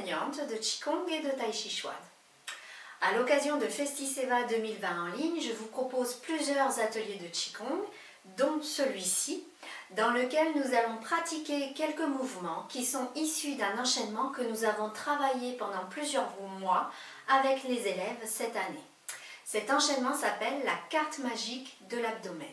enseignante de Qigong et de Tai Chi Chuan. À l'occasion de Festiseva 2020 en ligne, je vous propose plusieurs ateliers de Qigong, dont celui-ci, dans lequel nous allons pratiquer quelques mouvements qui sont issus d'un enchaînement que nous avons travaillé pendant plusieurs mois avec les élèves cette année. Cet enchaînement s'appelle la carte magique de l'abdomen.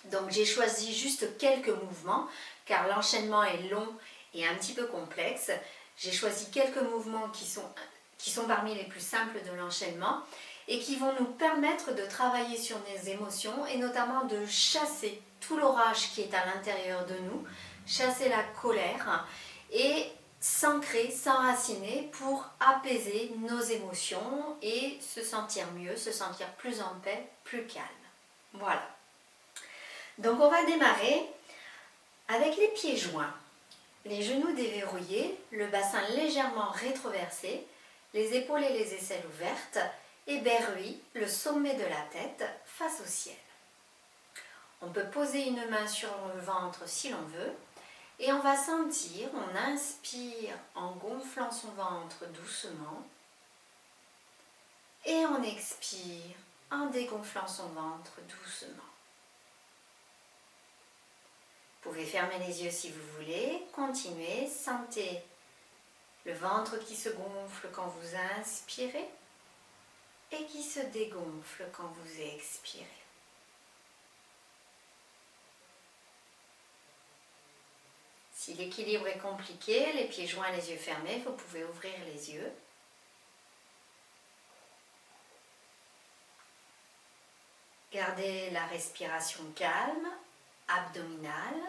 Donc j'ai choisi juste quelques mouvements car l'enchaînement est long et un petit peu complexe. J'ai choisi quelques mouvements qui sont parmi les plus simples de l'enchaînement et qui vont nous permettre de travailler sur nos émotions et notamment de chasser tout l'orage qui est à l'intérieur de nous, chasser la colère et s'ancrer, s'enraciner pour apaiser nos émotions et se sentir mieux, se sentir plus en paix, plus calme. Voilà. Donc on va démarrer avec les pieds joints, les genoux déverrouillés, le bassin légèrement rétroversé, les épaules et les aisselles ouvertes, éberluis, le sommet de la tête face au ciel. On peut poser une main sur le ventre si l'on veut et on va sentir, on inspire en gonflant son ventre doucement et on expire en dégonflant son ventre doucement. Vous pouvez fermer les yeux si vous voulez, continuez, sentez le ventre qui se gonfle quand vous inspirez et qui se dégonfle quand vous expirez. Si l'équilibre est compliqué, les pieds joints, les yeux fermés, vous pouvez ouvrir les yeux. Gardez la respiration calme, abdominale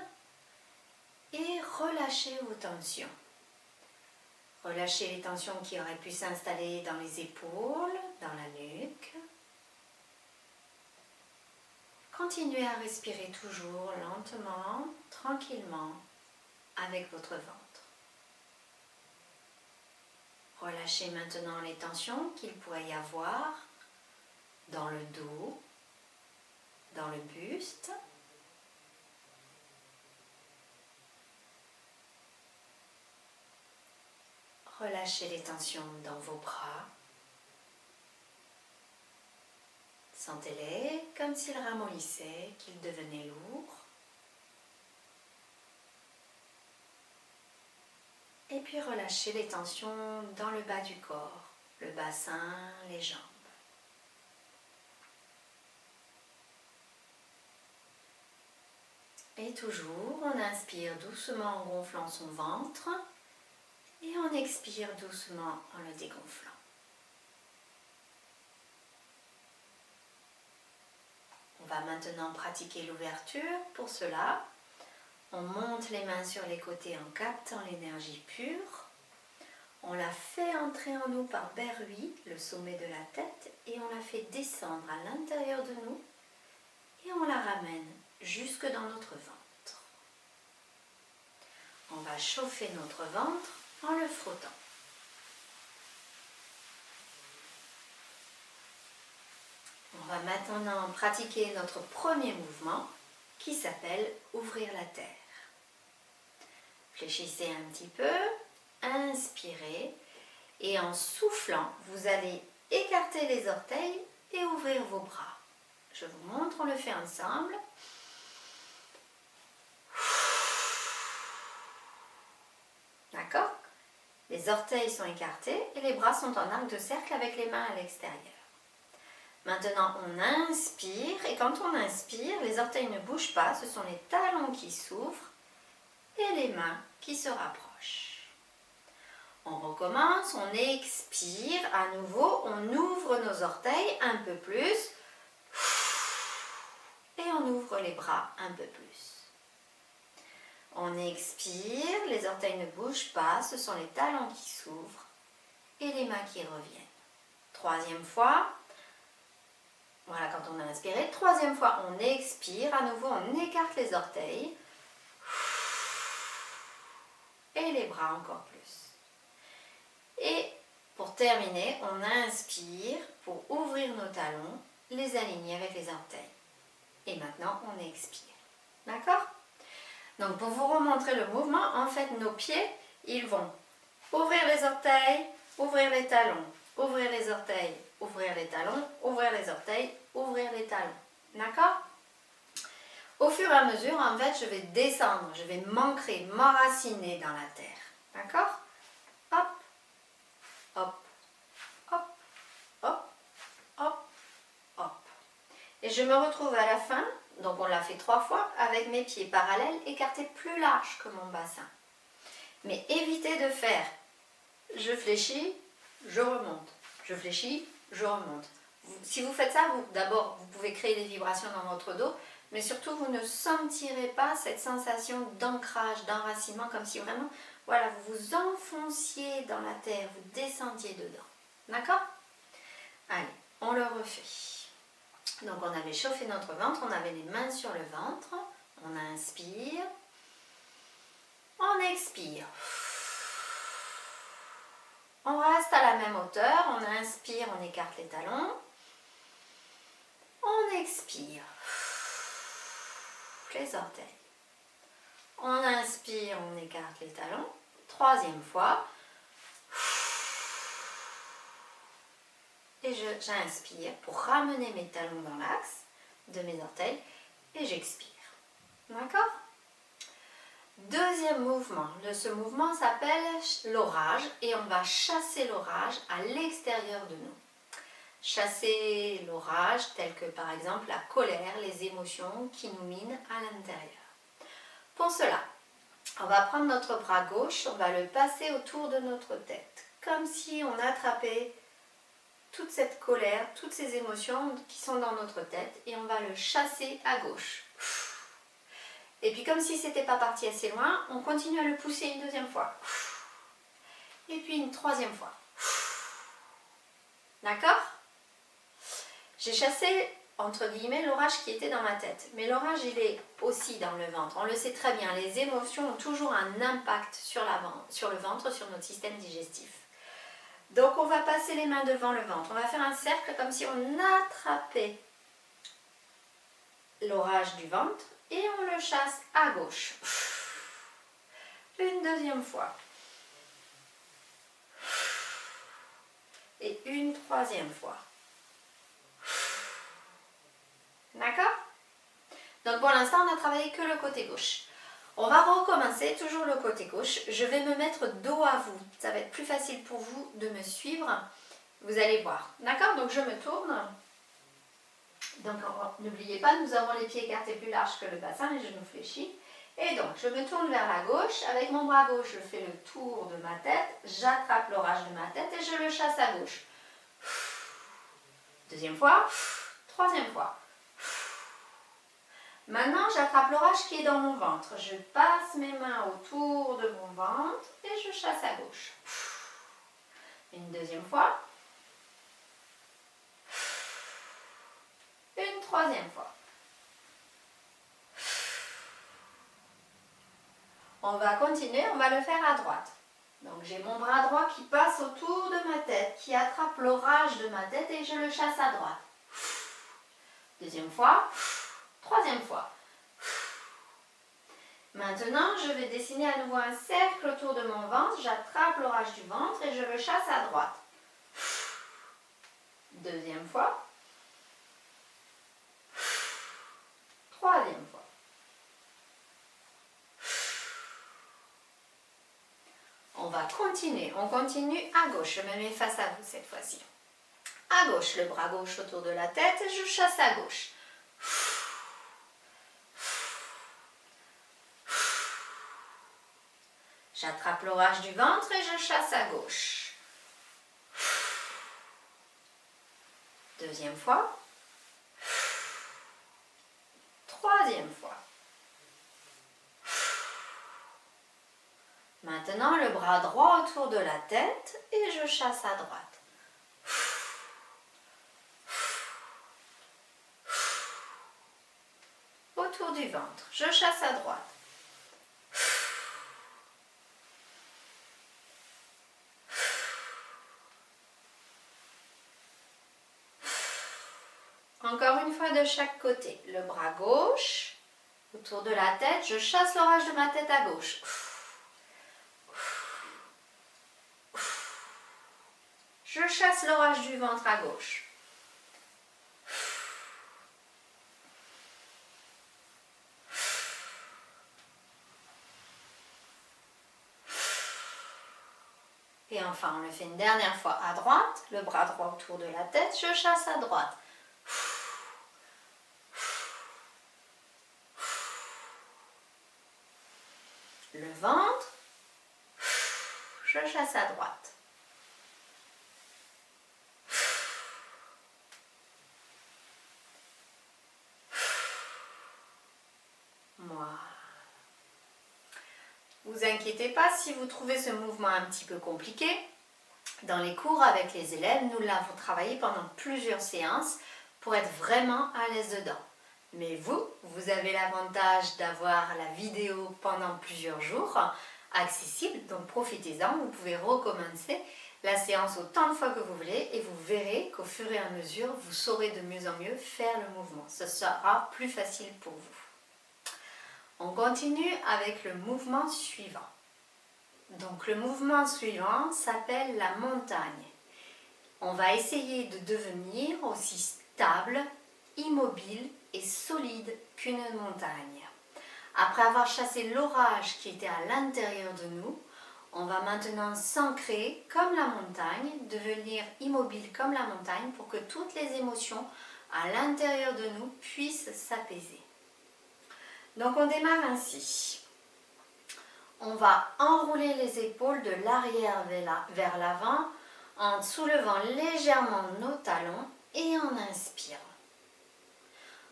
et relâchez vos tensions. Relâchez les tensions qui auraient pu s'installer dans les épaules, dans la nuque. Continuez à respirer toujours lentement, tranquillement, avec votre ventre. Relâchez maintenant les tensions qu'il pourrait y avoir dans le dos, dans le buste. Relâchez les tensions dans vos bras. Sentez-les comme s'ils ramollissaient, qu'ils devenaient lourds. Et puis relâchez les tensions dans le bas du corps, le bassin, les jambes. Et toujours, on inspire doucement en gonflant son ventre. Et on expire doucement en le dégonflant. On va maintenant pratiquer l'ouverture. Pour cela, on monte les mains sur les côtés en captant l'énergie pure. On la fait entrer en nous par berluis, le sommet de la tête, et on la fait descendre à l'intérieur de nous et on la ramène jusque dans notre ventre. On va chauffer notre ventre en le frottant. On va maintenant pratiquer notre premier mouvement qui s'appelle ouvrir la terre. Fléchissez un petit peu, inspirez et en soufflant, vous allez écarter les orteils et ouvrir vos bras. Je vous montre, on le fait ensemble. D'accord ? Les orteils sont écartés et les bras sont en arc de cercle avec les mains à l'extérieur. Maintenant, on inspire et quand on inspire, les orteils ne bougent pas, ce sont les talons qui s'ouvrent et les mains qui se rapprochent. On recommence, on expire, à nouveau, on ouvre nos orteils un peu plus et on ouvre les bras un peu plus. On expire, les orteils ne bougent pas, ce sont les talons qui s'ouvrent et les mains qui reviennent. Troisième fois, voilà quand on a inspiré. Troisième fois, on expire, à nouveau on écarte les orteils et les bras encore plus. Et pour terminer, on inspire pour ouvrir nos talons, les aligner avec les orteils. Et maintenant, on expire. D'accord ? Donc pour vous remontrer le mouvement, en fait nos pieds, ils vont Ouvrir les orteils, ouvrir les talons. Ouvrir les orteils, ouvrir les talons, ouvrir les orteils, ouvrir les talons. D'accord? Au fur et à mesure, en fait, je vais descendre, je vais m'ancrer, m'enraciner dans la terre. D'accord? Hop, hop, hop, hop, hop, hop. Et je me retrouve à la fin, donc on l'a fait 3 fois, avec mes pieds parallèles écartés plus larges que mon bassin. Mais évitez de faire je fléchis, je remonte, je fléchis, je remonte. Si vous faites ça, d'abord, vous pouvez créer des vibrations dans votre dos, mais surtout, vous ne sentirez pas cette sensation d'ancrage, d'enracinement, comme si vraiment, voilà, vous vous enfonciez dans la terre, vous descendiez dedans. D'accord? Allez, on le refait. Donc, on avait chauffé notre ventre, on avait les mains sur le ventre, on inspire, on expire. On reste à la même hauteur, on inspire, on écarte les talons, on expire les orteils. On inspire, on écarte les talons, 3e fois. Et j'inspire pour ramener mes talons dans l'axe de mes orteils et j'expire. D'accord? 2e mouvement. Ce mouvement s'appelle l'orage et on va chasser l'orage à l'extérieur de nous. Chasser l'orage tel que par exemple la colère, les émotions qui nous minent à l'intérieur. Pour cela, on va prendre notre bras gauche, on va le passer autour de notre tête, comme si on attrapait toute cette colère, toutes ces émotions qui sont dans notre tête et on va le chasser à gauche. Et puis comme si c'était pas parti assez loin, on continue à le pousser une 2e fois. Et puis une 3e fois. D'accord? J'ai chassé, entre guillemets, l'orage qui était dans ma tête. Mais l'orage, il est aussi dans le ventre. On le sait très bien, les émotions ont toujours un impact sur le ventre, sur notre système digestif. Donc on va passer les mains devant le ventre. On va faire un cercle comme si on attrapait l'orage du ventre et on le chasse à gauche. Une 2e fois. Et une 3e fois. D'accord? Donc pour l'instant, on n'a travaillé que le côté gauche. On va recommencer, toujours le côté gauche. Je vais me mettre dos à vous. Ça va être plus facile pour vous de me suivre. Vous allez voir. D'accord? Donc je me tourne. Donc n'oubliez pas, nous avons les pieds écartés plus larges que le bassin, les genoux fléchis. Et donc je me tourne vers la gauche. Avec mon bras gauche, je fais le tour de ma tête. J'attrape l'orage de ma tête et je le chasse à gauche. 2e fois. 3e fois. Maintenant, j'attrape l'orage qui est dans mon ventre. Je passe mes mains autour de mon ventre et je chasse à gauche. Une 2e fois. Une 3e fois. On va continuer, on va le faire à droite. Donc j'ai mon bras droit qui passe autour de ma tête, qui attrape l'orage de ma tête et je le chasse à droite. 2e fois. 3e fois. Maintenant, je vais dessiner à nouveau un cercle autour de mon ventre. J'attrape l'orage du ventre et je le chasse à droite. 2e fois. 3e fois. On va continuer. On continue à gauche. Je me mets face à vous cette fois-ci. À gauche, le bras gauche autour de la tête et je chasse à gauche. J'attrape l'orage du ventre et je chasse à gauche. 2e fois. 3e fois. Maintenant, le bras droit autour de la tête et je chasse à droite. Autour du ventre, je chasse à droite. Encore une fois de chaque côté. Le bras gauche, autour de la tête, je chasse l'orage de ma tête à gauche. Je chasse l'orage du ventre à gauche. Et enfin, on le fait une dernière fois à droite, le bras droit autour de la tête, je chasse à droite. Le ventre, je chasse à droite. Voilà. Vous inquiétez pas si vous trouvez ce mouvement un petit peu compliqué. Dans les cours avec les élèves, nous l'avons travaillé pendant plusieurs séances pour être vraiment à l'aise dedans. Mais vous avez l'avantage d'avoir la vidéo pendant plusieurs jours accessible, donc profitez-en, vous pouvez recommencer la séance autant de fois que vous voulez et vous verrez qu'au fur et à mesure, vous saurez de mieux en mieux faire le mouvement. Ce sera plus facile pour vous. On continue avec le mouvement suivant. Donc le mouvement suivant s'appelle la montagne. On va essayer de devenir aussi stable, immobile et solide qu'une montagne. Après avoir chassé l'orage qui était à l'intérieur de nous, on va maintenant s'ancrer comme la montagne, devenir immobile comme la montagne pour que toutes les émotions à l'intérieur de nous puissent s'apaiser. Donc on démarre ainsi. On va enrouler les épaules de l'arrière vers l'avant en soulevant légèrement nos talons et en inspirant.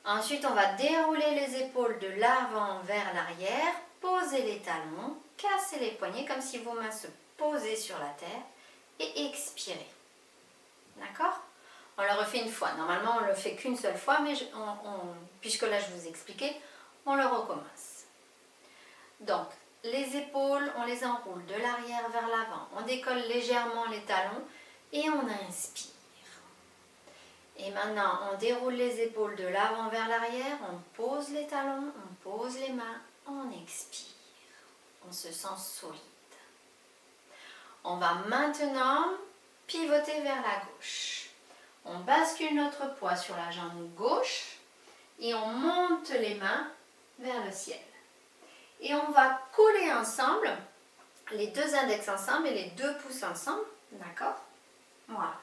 Ensuite, on va dérouler les épaules de l'avant vers l'arrière, poser les talons, casser les poignets comme si vos mains se posaient sur la terre et expirer. D'accord ? On le refait une fois. Normalement, on ne le fait qu'une seule fois, mais puisque là, je vous expliquais, on le recommence. Donc, les épaules, on les enroule de l'arrière vers l'avant. On décolle légèrement les talons et on inspire. Et maintenant, on déroule les épaules de l'avant vers l'arrière, on pose les talons, on pose les mains, on expire. On se sent solide. On va maintenant pivoter vers la gauche. On bascule notre poids sur la jambe gauche et on monte les mains vers le ciel. Et on va coller ensemble, les deux index ensemble et les deux pouces ensemble, d'accord ? Voilà.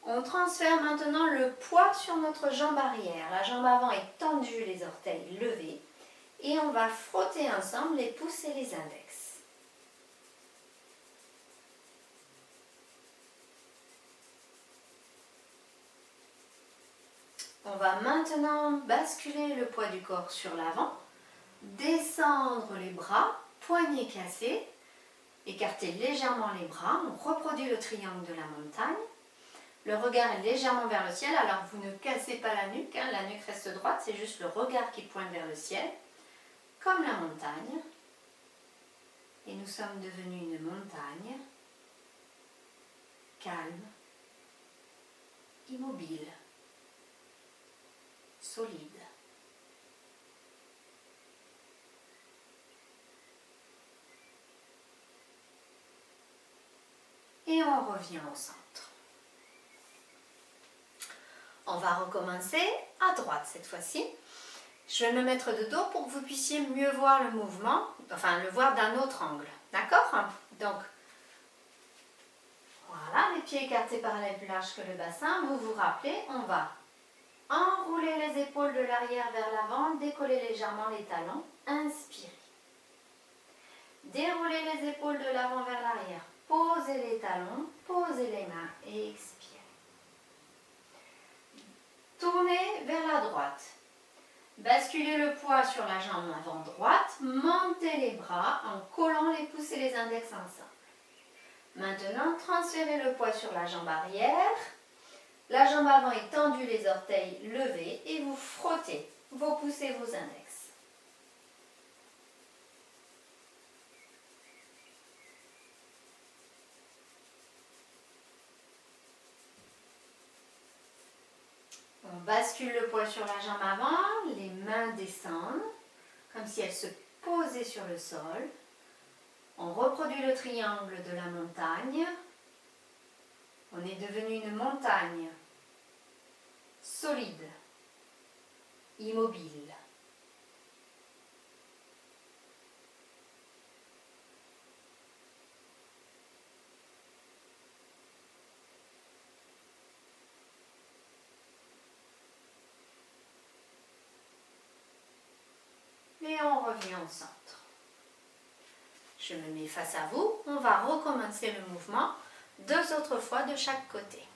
On transfère maintenant le poids sur notre jambe arrière. La jambe avant est tendue, les orteils levés. Et on va frotter ensemble les pouces et les index. On va maintenant basculer le poids du corps sur l'avant. Descendre les bras, poignets cassés. Écarter légèrement les bras. On reproduit le triangle de la montagne. Le regard est légèrement vers le ciel, alors vous ne cassez pas la nuque, la nuque reste droite, c'est juste le regard qui pointe vers le ciel, comme la montagne. Et nous sommes devenus une montagne, calme, immobile, solide. Et on revient au centre. On va recommencer à droite cette fois-ci. Je vais me mettre de dos pour que vous puissiez mieux voir le mouvement, enfin le voir d'un autre angle. D'accord ? Donc, voilà, les pieds écartés parallèles plus larges que le bassin. Vous vous rappelez, on va enrouler les épaules de l'arrière vers l'avant, décoller légèrement les talons, inspirer. Dérouler les épaules de l'avant vers l'arrière, poser les talons, poser les mains et expirer. Tournez vers la droite. Basculez le poids sur la jambe avant droite. Montez les bras en collant les pouces et les index ensemble. Maintenant, transférez le poids sur la jambe arrière. La jambe avant est tendue, les orteils levés et vous frottez vos pouces et vos index. On bascule le poids sur la jambe avant, les mains descendent, comme si elles se posaient sur le sol. On reproduit le triangle de la montagne. On est devenu une montagne, solide, immobile. Et on revient au centre. Je me mets face à vous. On va recommencer le mouvement 2 autres fois de chaque côté.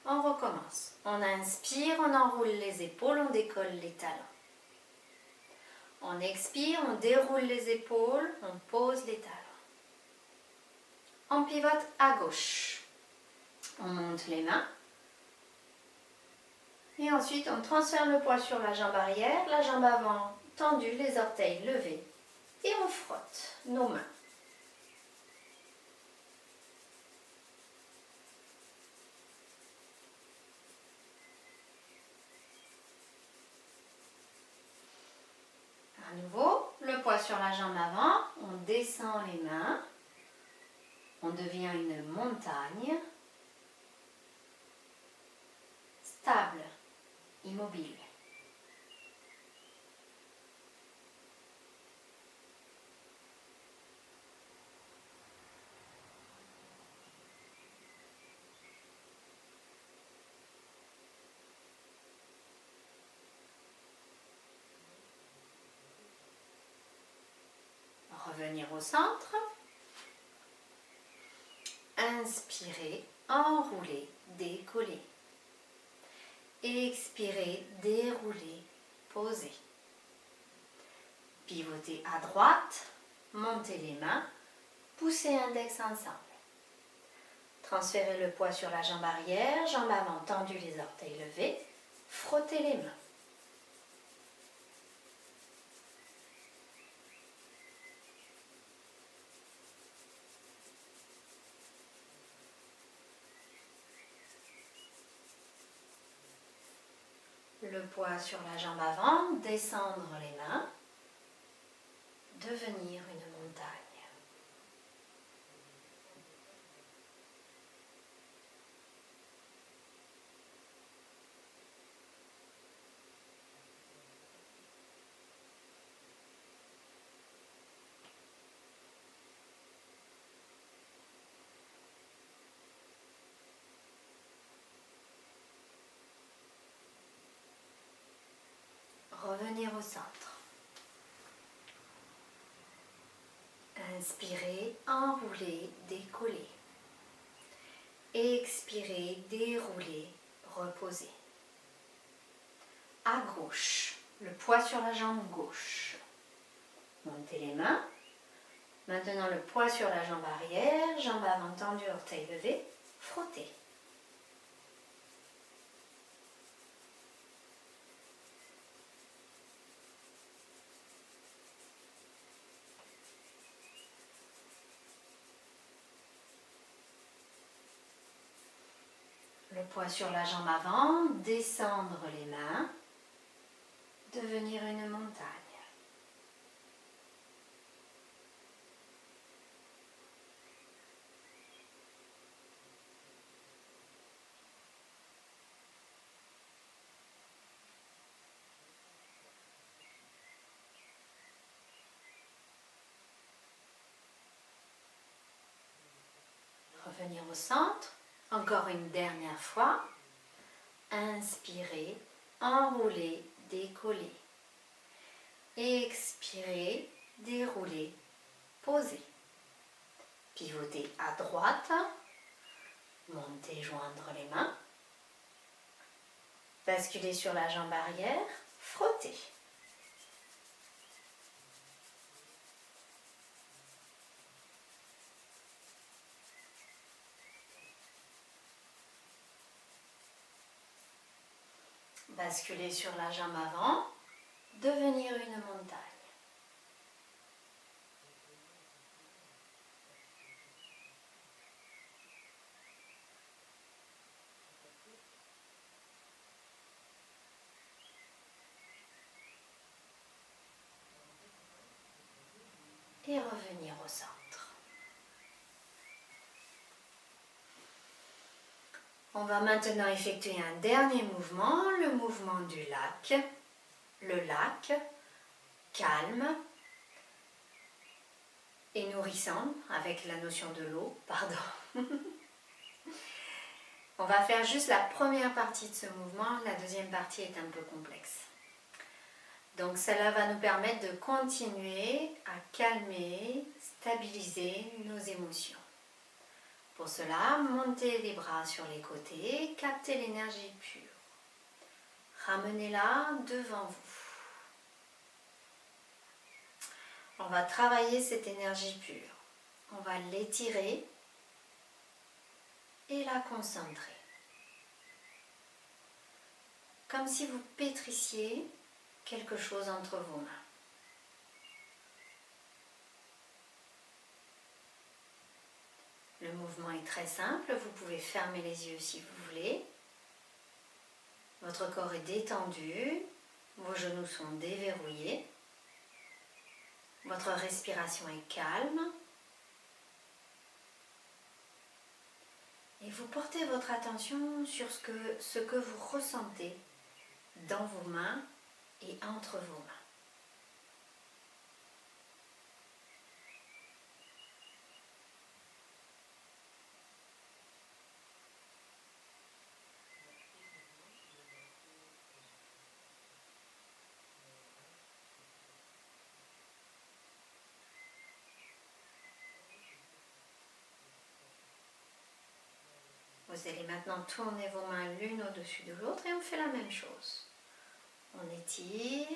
On recommence. On inspire, on enroule les épaules, on décolle les talons. On expire, on déroule les épaules, on pose les talons. On pivote à gauche. On monte les mains. Et ensuite, on transfère le poids sur la jambe arrière, la jambe avant tendue, les orteils levés. Et on frotte nos mains. À nouveau, le poids sur la jambe avant, on descend les mains. On devient une montagne. Stable, immobile. Revenir au centre. Inspirez, enroulez, décollez. Expirez, déroulez, posez. Pivotez à droite, montez les mains, poussez index ensemble. Transférez le poids sur la jambe arrière, jambe avant tendue, les orteils levés. Frottez les mains. Le poids sur la jambe avant, descendre les mains, devenir une montagne. Revenir au centre. Inspirez, enroulez, décollez. Expirez, déroulez, reposez. À gauche, le poids sur la jambe gauche. Montez les mains. Maintenant le poids sur la jambe arrière, jambe avant tendue, orteil levé. Frottez. Le poids sur la jambe avant, descendre les mains, devenir une montagne. Revenir au centre. Encore une dernière fois. Inspirez, enroulez, décollez. Expirez, déroulez, posez. Pivotez à droite. Montez, joindre les mains. Basculez sur la jambe arrière. Frottez. Basculez sur la jambe avant, devenir une montagne. Et revenir au centre. On va maintenant effectuer un dernier mouvement, le mouvement du lac. Le lac, calme et nourrissant, avec la notion de l'eau, pardon. On va faire juste la première partie de ce mouvement, la deuxième partie est un peu complexe. Donc cela va nous permettre de continuer à calmer, stabiliser nos émotions. Pour cela, montez les bras sur les côtés, captez l'énergie pure. Ramenez-la devant vous. On va travailler cette énergie pure. On va l'étirer et la concentrer. Comme si vous pétrissiez quelque chose entre vos mains. Le mouvement est très simple, vous pouvez fermer les yeux si vous voulez. Votre corps est détendu, vos genoux sont déverrouillés. Votre respiration est calme. Et vous portez votre attention sur ce que vous ressentez dans vos mains et entre vos mains. Vous allez maintenant tourner vos mains l'une au-dessus de l'autre et on fait la même chose. On étire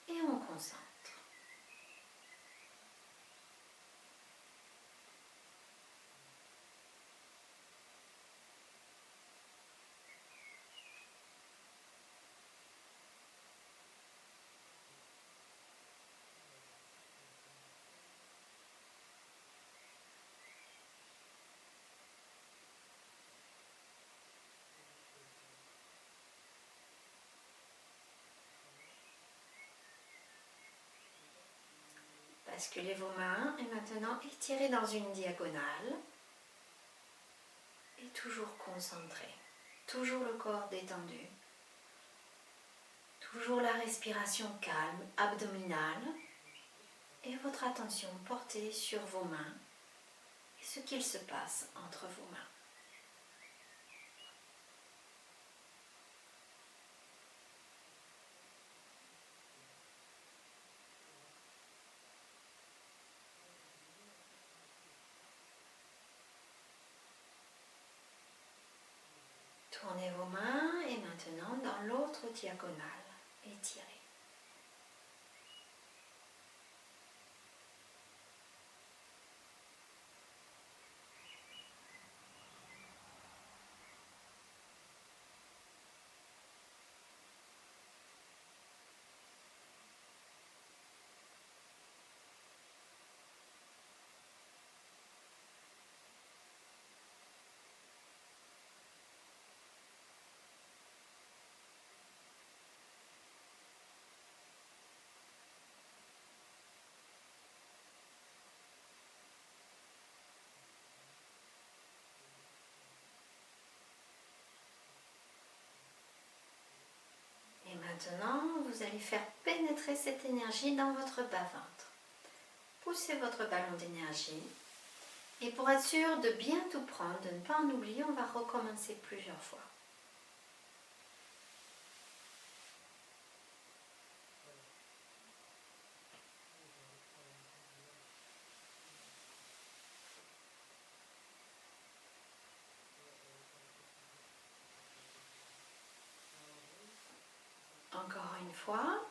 et on concentre. Basculez vos mains et maintenant étirez dans une diagonale et toujours concentré, toujours le corps détendu, toujours la respiration calme, abdominale et votre attention portée sur vos mains et ce qu'il se passe entre vos mains. Tournez vos mains et maintenant dans l'autre diagonale, étirez. Et maintenant, vous allez faire pénétrer cette énergie dans votre bas-ventre. Poussez votre ballon d'énergie. Et pour être sûr de bien tout prendre, de ne pas en oublier, on va recommencer plusieurs fois. Encore une fois.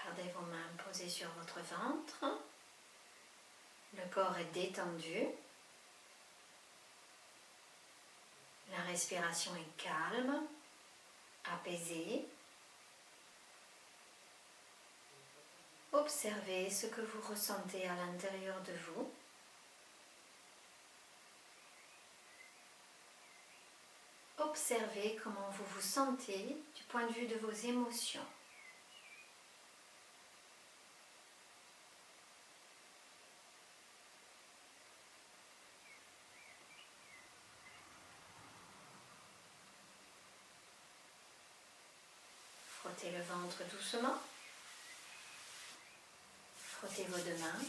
Gardez vos mains posées sur votre ventre. Le corps est détendu. La respiration est calme, apaisée. Observez ce que vous ressentez à l'intérieur de vous. Observez comment vous vous sentez du point de vue de vos émotions. Frottez le ventre doucement. Frottez vos deux mains.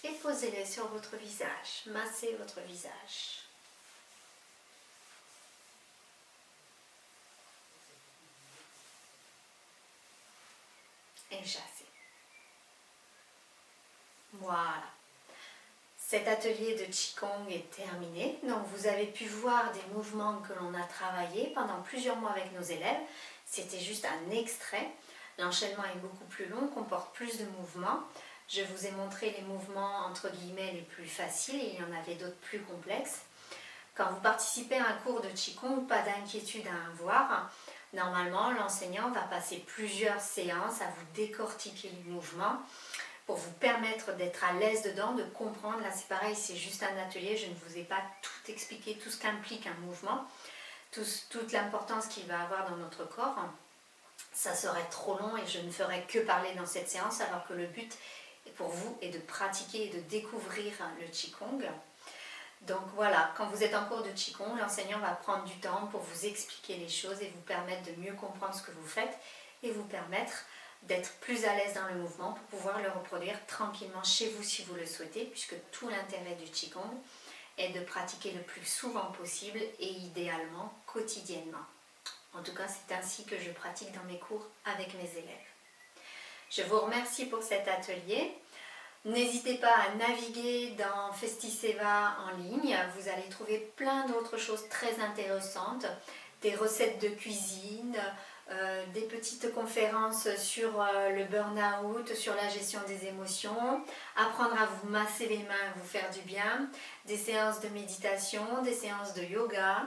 Et posez-les sur votre visage. Massez votre visage. Et chassez. Voilà. Cet atelier de Qigong est terminé. Donc vous avez pu voir des mouvements que l'on a travaillés pendant plusieurs mois avec nos élèves. C'était juste un extrait. L'enchaînement est beaucoup plus long, comporte plus de mouvements. Je vous ai montré les mouvements entre guillemets les plus faciles et il y en avait d'autres plus complexes. Quand vous participez à un cours de Qigong, pas d'inquiétude à avoir. Normalement, l'enseignant va passer plusieurs séances à vous décortiquer les mouvements pour vous permettre d'être à l'aise dedans, de comprendre. Là, c'est pareil, c'est juste un atelier, je ne vous ai pas tout expliqué, tout ce qu'implique un mouvement, toute l'importance qu'il va avoir dans notre corps. Ça serait trop long et je ne ferais que parler dans cette séance, alors que le but pour vous est de pratiquer et de découvrir le Qigong. Donc voilà, quand vous êtes en cours de Qigong, l'enseignant va prendre du temps pour vous expliquer les choses et vous permettre de mieux comprendre ce que vous faites et vous permettre d'être plus à l'aise dans le mouvement pour pouvoir le reproduire tranquillement chez vous si vous le souhaitez, puisque tout l'intérêt du Qigong est de pratiquer le plus souvent possible et idéalement quotidiennement. En tout cas, c'est ainsi que je pratique dans mes cours avec mes élèves. Je vous remercie pour cet atelier. N'hésitez pas à naviguer dans Festiseva en ligne. Vous allez trouver plein d'autres choses très intéressantes, des recettes de cuisine, des petites conférences sur le burn-out, sur la gestion des émotions, apprendre à vous masser les mains, vous faire du bien, des séances de méditation, des séances de yoga,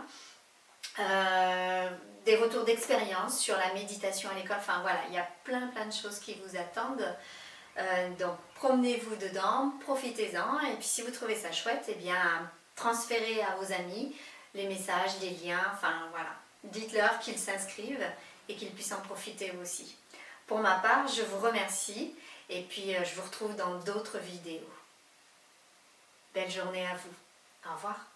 des retours d'expérience sur la méditation à l'école. Enfin voilà, il y a plein de choses qui vous attendent. Donc promenez-vous dedans, profitez-en, et puis si vous trouvez ça chouette, eh bien transférez à vos amis les messages, les liens, enfin voilà. Dites-leur qu'ils s'inscrivent et qu'ils puissent en profiter aussi. Pour ma part, je vous remercie et puis je vous retrouve dans d'autres vidéos. Belle journée à vous. Au revoir.